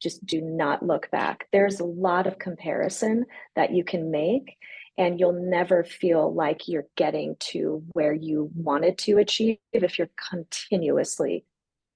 just do not look back. There's a lot of comparison that you can make, and you'll never feel like you're getting to where you wanted to achieve if you're continuously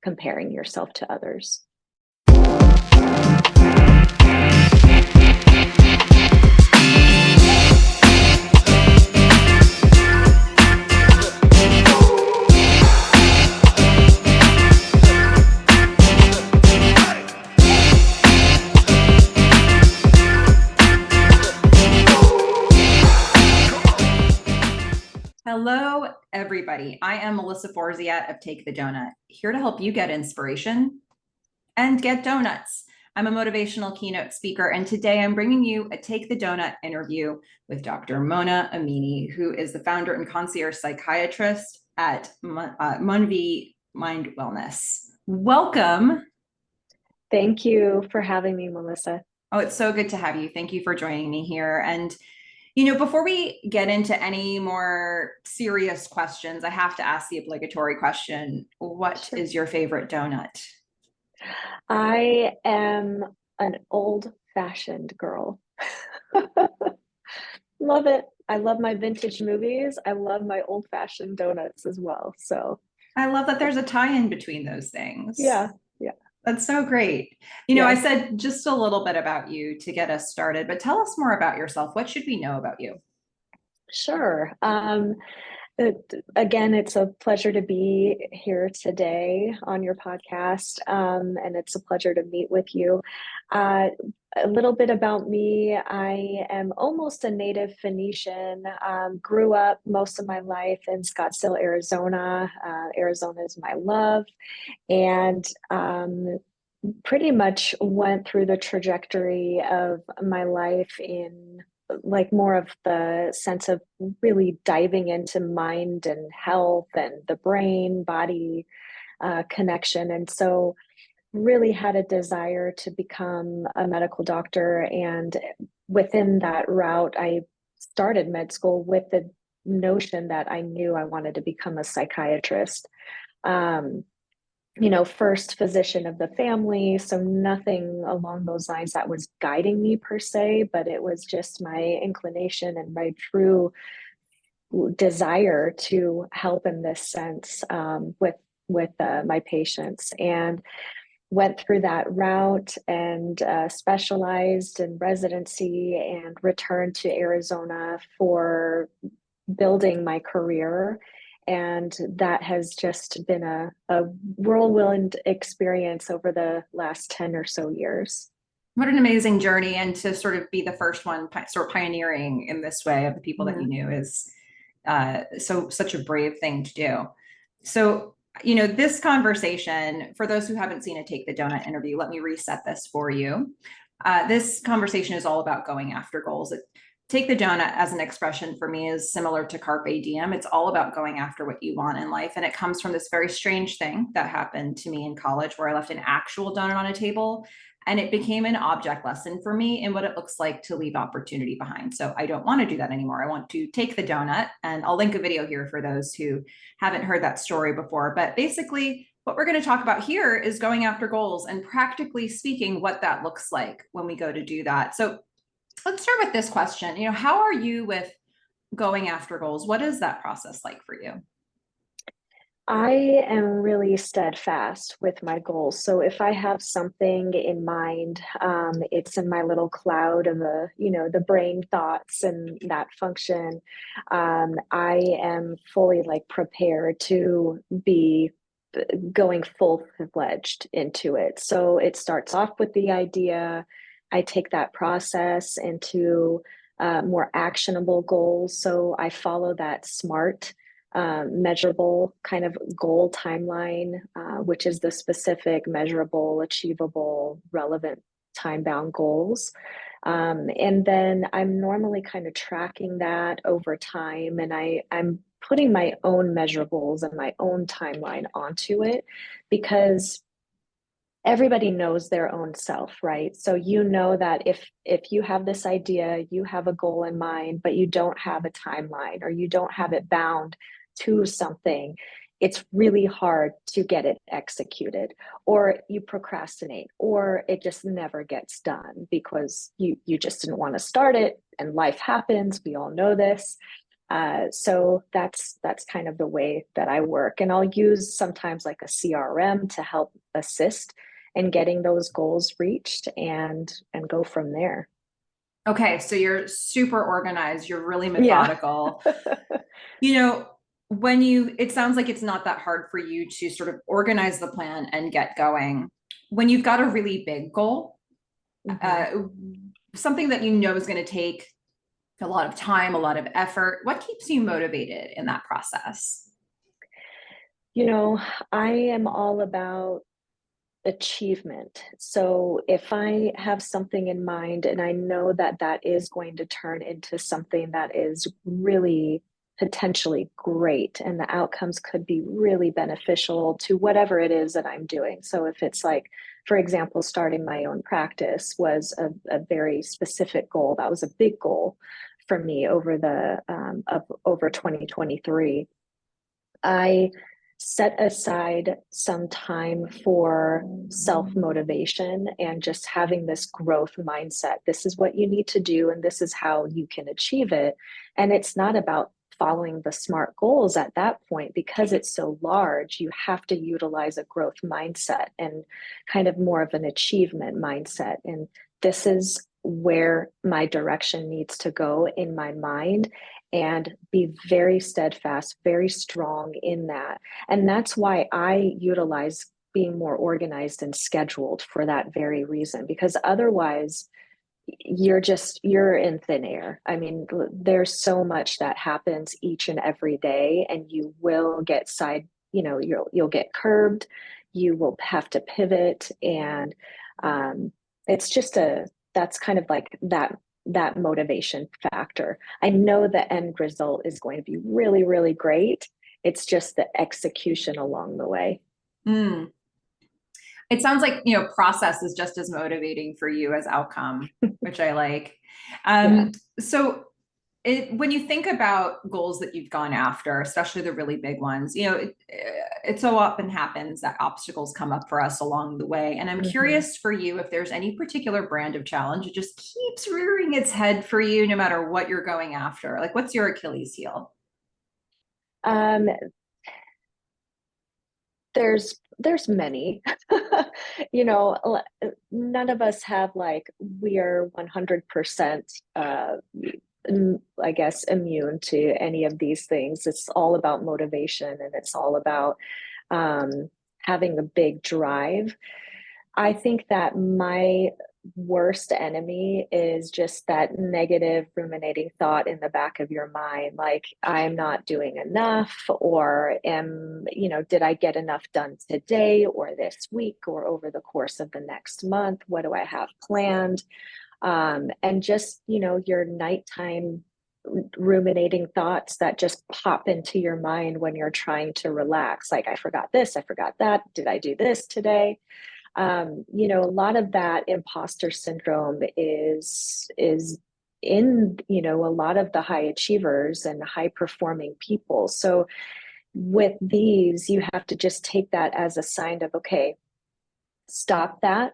comparing yourself to others. Hello, everybody. I am Melissa Forziat of Take the Doughnut, here to help you get inspiration and get donuts. I'm a motivational keynote speaker, and today I'm bringing you a Take the Doughnut interview with Dr. Mona Amini, who is the founder and concierge psychiatrist at Mon'Vie Mind Wellness. Welcome. Thank you for having me, Melissa. Oh, it's so good to have you. Thank you for joining me here. And before we get into any more serious questions, I have to ask the obligatory question. What is your favorite donut? I am an old-fashioned girl. Love it. I love my vintage movies. I love my old-fashioned donuts as well. So I love that there's a tie-in between those things. Yeah. That's so great. I said just a little bit about you to get us started, but tell us more about yourself. What should we know about you? Sure. Again, it's a pleasure to be here today on your podcast, and it's a pleasure to meet with you. A little bit about me. I am almost a native Phoenician. Grew up most of my life in Scottsdale, Arizona. Arizona is my love. And pretty much went through the trajectory of my life in like more of the sense of really diving into mind and health and the brain body connection. And so really had a desire to become a medical doctor. And within that route, I started med school with the notion that I knew I wanted to become a psychiatrist. First physician of the family, so nothing along those lines that was guiding me per se, but it was just my inclination and my true desire to help in this sense with my patients, and went through that route and specialized in residency and returned to Arizona for building my career. And that has just been a whirlwind experience over the last 10 or so years. What an amazing journey. And to sort of be the first one sort of pioneering in this way of the people that you knew is such a brave thing to do. So, this conversation, for those who haven't seen a Take the Doughnut interview, let me reset this for you. This conversation is all about going after goals. Take the Doughnut as an expression for me is similar to Carpe Diem. It's all about going after what you want in life. And it comes from this very strange thing that happened to me in college where I left an actual donut on a table, and it became an object lesson for me in what it looks like to leave opportunity behind. So I don't want to do that anymore. I want to take the donut, and I'll link a video here for those who haven't heard that story before. But basically, what we're going to talk about here is going after goals and practically speaking what that looks like when we go to do that. So let's start with this question. How are you with going after goals? What is that process like for you? I am really steadfast with my goals. So if I have something in mind, it's in my little cloud of the brain thoughts and that function. I am fully prepared to be going full-fledged into it. So it starts off with the idea. I take that process into more actionable goals. So I follow that SMART, measurable kind of goal timeline, which is the specific, measurable, achievable, relevant, time-bound goals. And then I'm normally kind of tracking that over time, and I'm putting my own measurables and my own timeline onto it, because everybody knows their own self, right? So that if you have this idea, you have a goal in mind, but you don't have a timeline or you don't have it bound to something, it's really hard to get it executed, or you procrastinate, or it just never gets done because you just didn't want to start it, and life happens. We all know this. So that's kind of the way that I work, and I'll use sometimes like a CRM to help assist in getting those goals reached, and go from there. Okay, so you're super organized, you're really Yeah. methodical. You know, when you, it sounds like it's not that hard for you to sort of organize the plan and get going. When you've got a really big goal, Mhm. uh, something that you know is going to take a lot of time, a lot of effort, what keeps you motivated in that process? You know, I am all about achievement. So if I have something in mind and I know that that is going to turn into something that is really potentially great, and the outcomes could be really beneficial to whatever it is that I'm doing. So if it's like, for example, starting my own practice was a very specific goal. That was a big goal for me over the of over 2023. I set aside some time for self motivation and just having this growth mindset. This is what you need to do, and this is how you can achieve it. And it's not about following the SMART goals at that point because it's so large. You have to utilize a growth mindset and kind of more of an achievement mindset. And this is where my direction needs to go in my mind, and be very steadfast, very strong in that. And that's why I utilize being more organized and scheduled for that very reason, because otherwise you're in thin air. I mean, there's so much that happens each and every day, and you will get you'll get curbed, you will have to pivot, and it's just a that's kind of like that motivation factor. I know the end result is going to be really, really great. It's just the execution along the way. Mm. It sounds like, you know, process is just as motivating for you as outcome, which I like. Yeah. So when you think about goals that you've gone after, especially the really big ones, you know, it so often happens that obstacles come up for us along the way. And I'm Mm-hmm. curious for you if there's any particular brand of challenge that just keeps rearing its head for you, no matter what you're going after. Like, what's your Achilles heel? Um, there's many. You know, none of us have like we are 100% I guess immune to any of these things. It's all about motivation, and it's all about having a big drive. I think that my worst enemy is just that negative ruminating thought in the back of your mind, like I'm not doing enough, or did I get enough done today or this week or over the course of the next month? What do I have planned? And just, your nighttime ruminating thoughts that just pop into your mind when you're trying to relax. Like, I forgot this, I forgot that. Did I do this today? A lot of that imposter syndrome is in, a lot of the high achievers and high performing people. So with these, you have to just take that as a sign of, okay, stop that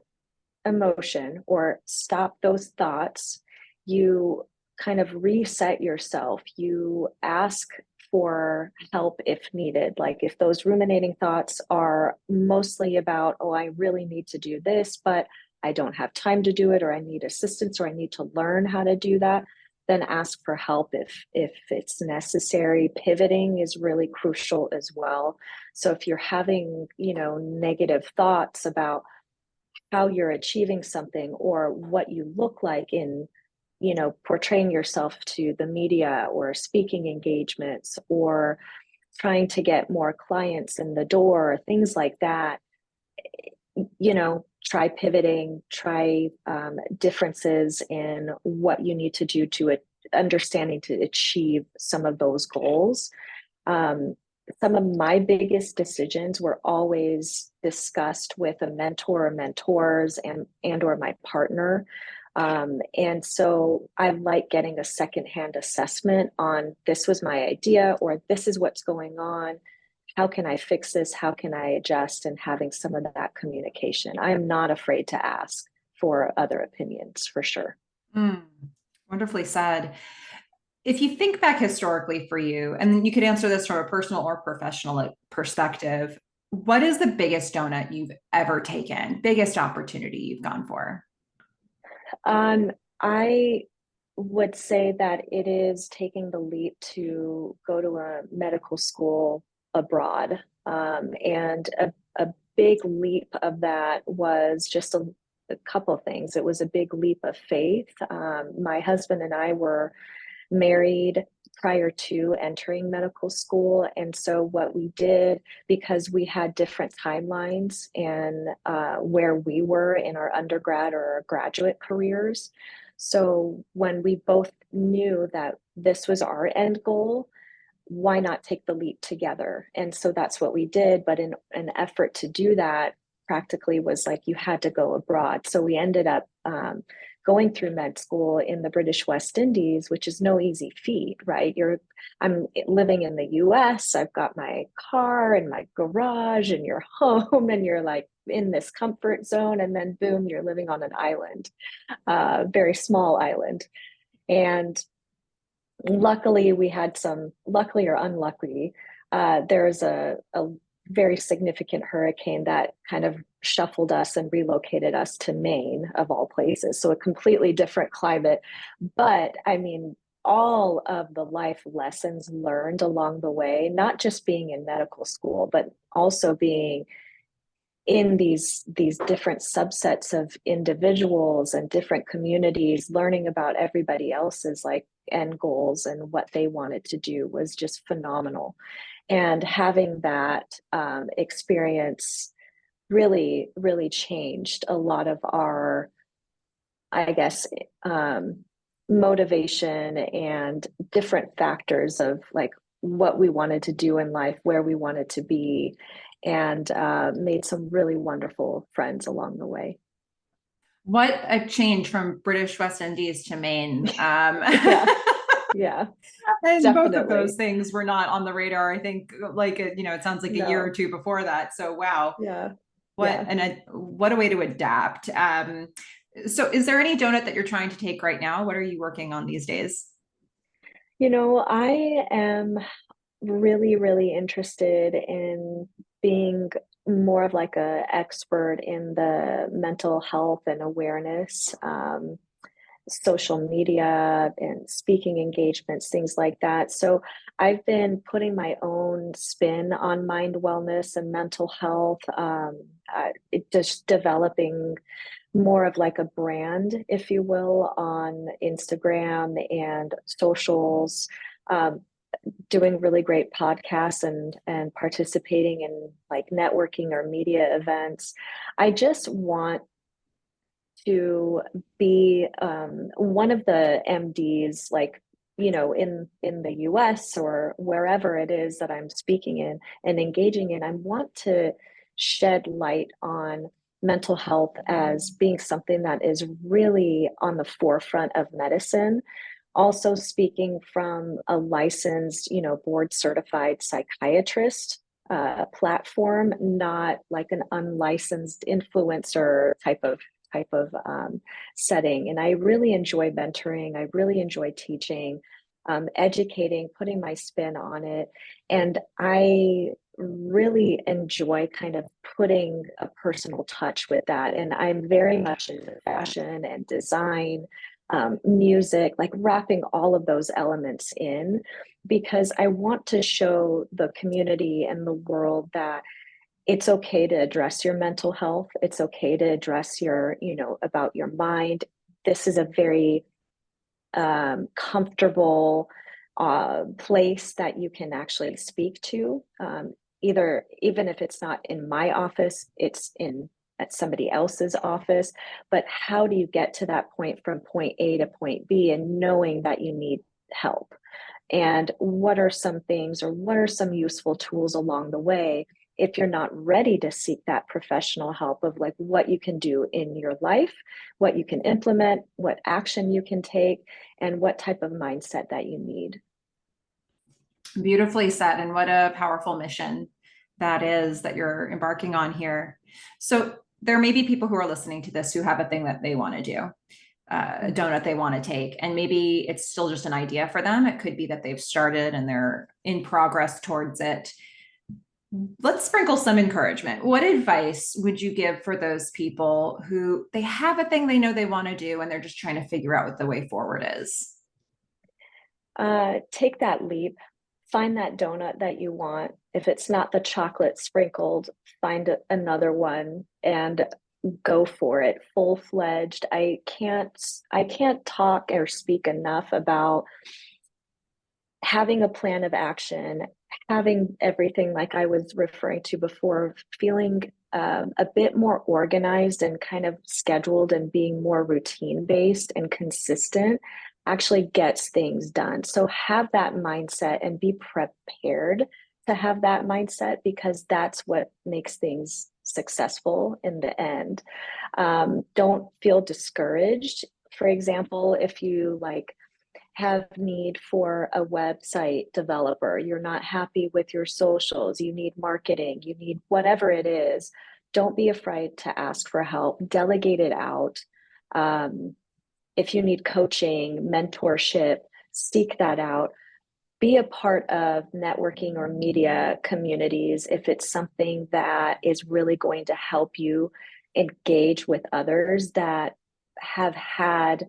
emotion or stop those thoughts. You kind of reset yourself. You ask for help if needed. Like if those ruminating thoughts are mostly about, oh, I really need to do this, but I don't have time to do it, or I need assistance, or I need to learn how to do that, then ask for help if it's necessary. Pivoting is really crucial as well. So if you're having, negative thoughts about how you're achieving something or what you look like in, portraying yourself to the media or speaking engagements or trying to get more clients in the door, things like that, try pivoting, try differences in what you need to do to understanding to achieve some of those goals. um, some of my biggest decisions were always discussed with a mentor or mentors and or my partner. And so I like getting a secondhand assessment on, this was my idea, or this is what's going on. how can I fix this? How can I adjust? And having some of that communication. I am not afraid to ask for other opinions, for sure. Mm, wonderfully said. If you think back historically for you, and you could answer this from a personal or professional perspective, what is the biggest donut you've ever taken? Biggest opportunity you've gone for? I would say that it is taking the leap to go to a medical school abroad. And a big leap of that was just a couple of things. It was a big leap of faith. My husband and I were married prior to entering medical school. And so what we did, because we had different timelines and where we were in our undergrad or our graduate careers. So when we both knew that this was our end goal, why not take the leap together? And so that's what we did. But in an effort to do that, practically was like you had to go abroad. So we ended up going through med school in the British West Indies, which is no easy feat, right? I'm living in the US, I've got my car and my garage, and you're home, and you're like in this comfort zone. And then boom, you're living on an island, very small island. And luckily we had luckily or unluckily, there's a very significant hurricane that kind of shuffled us and relocated us to Maine, of all places. So a completely different climate. But I mean, all of the life lessons learned along the way, not just being in medical school, but also being in these different subsets of individuals and different communities, learning about everybody else's like end goals and what they wanted to do was just phenomenal. And having that experience really changed a lot of our, I guess, motivation and different factors of like what we wanted to do in life, where we wanted to be, and made some really wonderful friends along the way. What a change from British West Indies to Maine. Yeah, yeah, And both of those definitely. things were not on the radar. I think, like, it sounds like a year or No, two before that. So, wow, yeah, what yeah. what a way to adapt. So, is there any donut that you're trying to take right now? What are you working on these days? I am really interested in being more of like a expert in the mental health and awareness, social media and speaking engagements, things like that. So I've been putting my own spin on mind wellness and mental health, it just developing more of like a brand, if you will, on Instagram and socials. Um, Doing really great podcasts and participating in like networking or media events. I just want to be one of the MDs, like in the US or wherever it is that I'm speaking in and engaging in. I want to shed light on mental health as being something that is really on the forefront of medicine, also speaking from a licensed, board certified psychiatrist platform, not like an unlicensed influencer type of setting. And I really enjoy mentoring. I really enjoy teaching, educating, putting my spin on it. And I really enjoy kind of putting a personal touch with that. And I'm very much into fashion and design, music, like wrapping all of those elements in, because I want to show the community and the world that it's okay to address your mental health. It's okay to address about your mind. This is a very comfortable place that you can actually speak to. Even if it's not in my office, it's in at somebody else's office. But how do you get to that point from point A to point B and knowing that you need help? And what are some things or what are some useful tools along the way if you're not ready to seek that professional help of like what you can do in your life, what you can implement, what action you can take, and what type of mindset that you need. Beautifully said, and what a powerful mission that you're embarking on here. So there may be people who are listening to this who have a thing that they want to do, a donut they want to take, and maybe it's still just an idea for them. It could be that they've started and they're in progress towards it. Let's sprinkle some encouragement. What advice would you give for those people who they have a thing they know they want to do and they're just trying to figure out what the way forward is? Take that leap. Find that donut that you want. If it's not the chocolate sprinkled, find another one and go for it full-fledged. I can't talk or speak enough about having a plan of action, having everything like I was referring to before, feeling a bit more organized and kind of scheduled and being more routine based and consistent actually gets things done. So have that mindset and be prepared to have that mindset, because that's what makes things successful in the end. Don't feel discouraged. For example, if you like have need for a website developer, you're not happy with your socials, you need marketing, you need whatever it is, don't be afraid to ask for help, delegate it out. If you need coaching, mentorship, seek that out. Be a part of networking or media communities if it's something that is really going to help you engage with others that have had,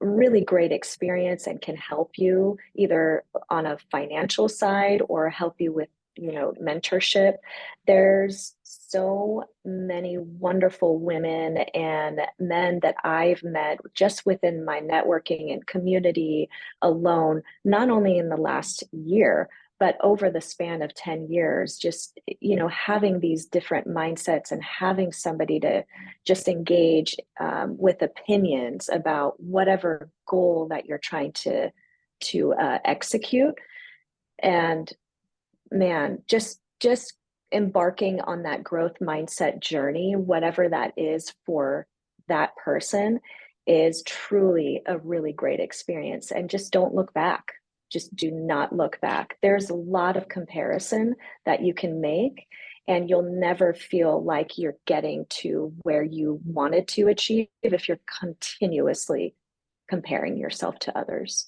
really great experience and can help you either on a financial side or help you with, mentorship. There's so many wonderful women and men that I've met just within my networking and community alone, not only in the last year, but over the span of 10 years, just, having these different mindsets and having somebody to just engage with opinions about whatever goal that you're trying to execute. And man, just embarking on that growth mindset journey, whatever that is for that person, is truly a really great experience. And just don't look back. Just do not look back. There's a lot of comparison that you can make, and you'll never feel like you're getting to where you wanted to achieve if you're continuously comparing yourself to others.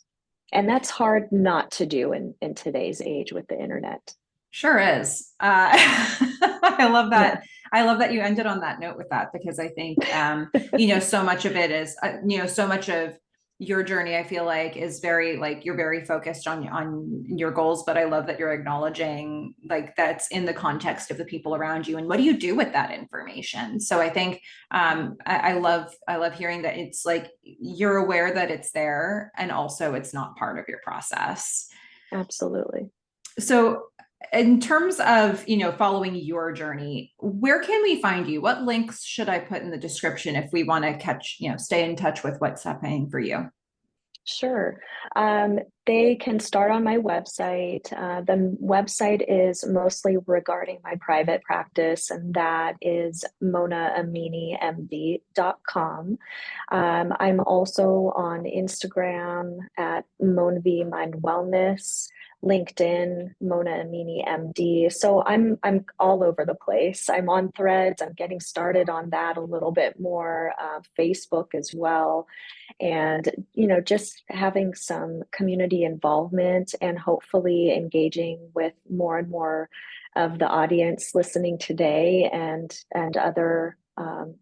And that's hard not to do in today's age with the internet. Sure is. I love that. Yeah. I love that you ended on that note with that, because I think, so much of it is, so much of your journey, I feel like, is very, like, you're very focused on your goals, but I love that you're acknowledging, like, that's in the context of the people around you and what do you do with that information. So I think, I love hearing that it's like, you're aware that it's there and also it's not part of your process. Absolutely. So in terms of, following your journey, where can we find you? What links should I put in the description if we want to stay in touch with what's happening for you? Sure. They can start on my website. The website is mostly regarding my private practice, and that is MonaAminiMD.com. I'm also on Instagram at Mon'Vie Mind Wellness, LinkedIn, Mona Amini MD. So I'm all over the place. I'm on Threads. I'm getting started on that a little bit more. Facebook as well, and just having some community involvement and hopefully engaging with more and more of the audience listening today and other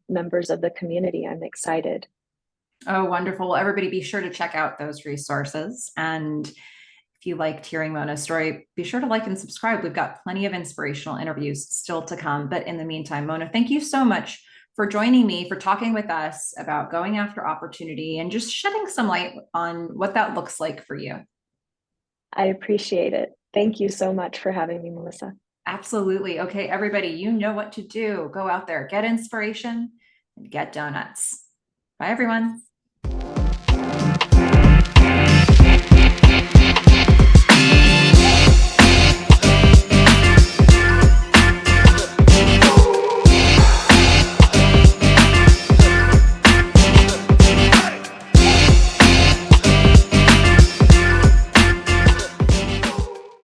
members of the community. I'm excited. Oh, wonderful. Everybody be sure to check out those resources. And if you liked hearing Mona's story, be sure to like and subscribe. We've got plenty of inspirational interviews still to come. But in the meantime, Mona, thank you so much for joining me, for talking with us about going after opportunity and just shedding some light on what that looks like for you. I appreciate it. Thank you so much for having me, Melissa. Absolutely. Okay, everybody, you know what to do. Go out there, get inspiration, and get donuts. Bye, everyone.